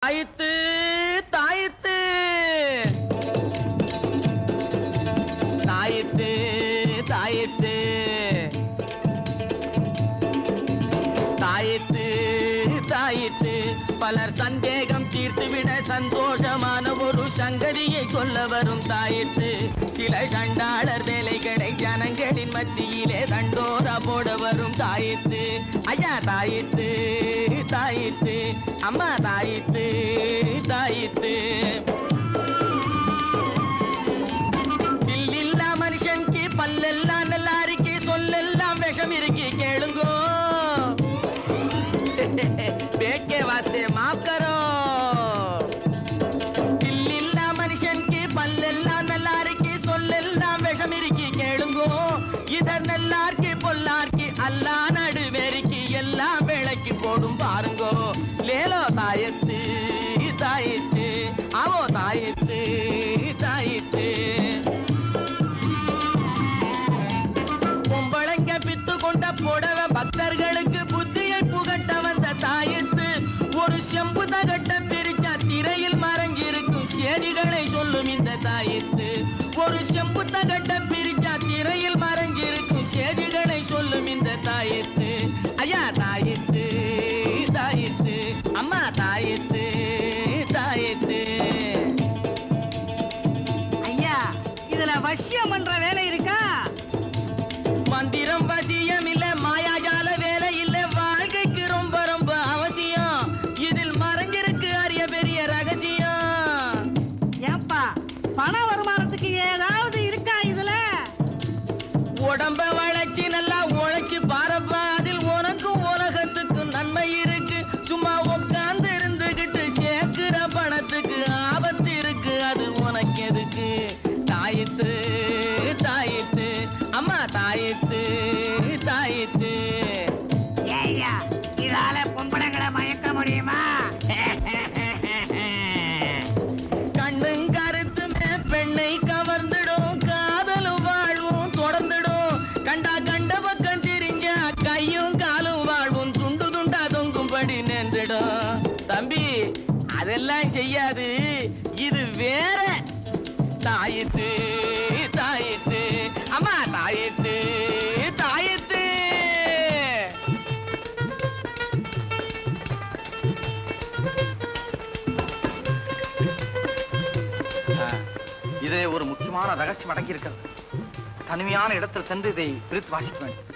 தாயித்து தாயித்து தாயித்து தாயித்து தாயித்து தாயித்து பலர் சந்தேகம் தீர்த்துவிட சந்தோஷமான ஒரு சங்கதியை சொல்ல வரும் தாயித்து. சில சண்டாளர் வேலைகளை ஜனங்களின் மத்தியிலே தண்டோரா போட வரும் தாயித்து. ஐயா தாயித்து தாயித்து அம்மா தாயித்து தாயித்து. தில்லில்லா மனுஷனுக்கு பல்லெல்லாம் நல்லா இருக்கு, சொல்லெல்லாம் விஷம் இருக்கு கேளுங்கோ. बेके वास्ते माफ करो. दिल्लिल्ला मनुष्यन की पल्लेल्ला नल्लार की सोल्लेल्ला विषम इरुक्की केळुंगो. इधर नल्लार की पोल्लार की अल्ला नडुवेरिकी एल्लाम विलक्की पोडुम पारुंगो. लेलो तायत्तु तायत्तु आवो तायत्तु तायत्तु. பொம்பளைங்க பித்து கொண்ட புடவ பக்தர்களுக்கு புத்தியை புகட்ட வந்த தாயத்து. ஒரு செம்பு தகட்ட பிரிச்சா திரையில் மறைஞ்சிருக்கும் சேதிகளை சொல்லும் இந்த தாயத்து. ஒரு செம்பு தகட்ட பிரிச்சா திரையில் மறைஞ்சிருக்கும் சேதிகளை சொல்லும் இந்த தாயத்து. ஐயா தாயத்து தாயத்து அம்மா தாயத்து தாயத்து. ஐயா இதுல வசியம் பண்ற வேலை இருக்கா? மந்திரம் வசியம் இல்ல, மாயாஜால வேலை இல்ல, வாழ்க்கைக்கு ரொம்ப ரொம்ப அவசியம். இதில் மறைஞ்சிருக்கு அரிய பெரிய ரகசியம். ஏப்பா பண வருமானத்துக்கு ஏதாவது இருக்கா இதுல? உடம்ப வளைச்சு நல்லா உழைச்சு பாரப்பா, அதில் உனக்கும் உலகத்துக்கும் நன்மை இருக்கு. சும்மா உட்கார்ந்து இருந்துகிட்டு சேர்க்கிற பணத்துக்கு ஆபத்து இருக்கு, அது உனக்கு எதுக்கு? தாயித்து தாயித்து அம்மா தாயித்து தாயித்து. ஏய்யா இதால பொம்பளைங்களை மயக்க முடியுமா? கண்ணும் கருத்துமே பெண்ணை கவர்ந்துடும், காதலும் வாழ்வும் தொடர்ந்துடும். கண்டா கண்ட பக்கம் திரிஞ்ச கையும் காலும் வாழ்வும் துண்டு துண்டா தொங்கும்படி நின்றுடும். தம்பி அதெல்லாம் செய்யாது, இது வேற. தாயித்து தாயித்து அம்மா தாயித்து தாயித்து. இது ஒரு முக்கியமான ரகசியம் அடங்கி இருக்கிறது. தனிமையான இடத்தில் சென்று இதை பிரித்து வாசிக்க வேண்டும்.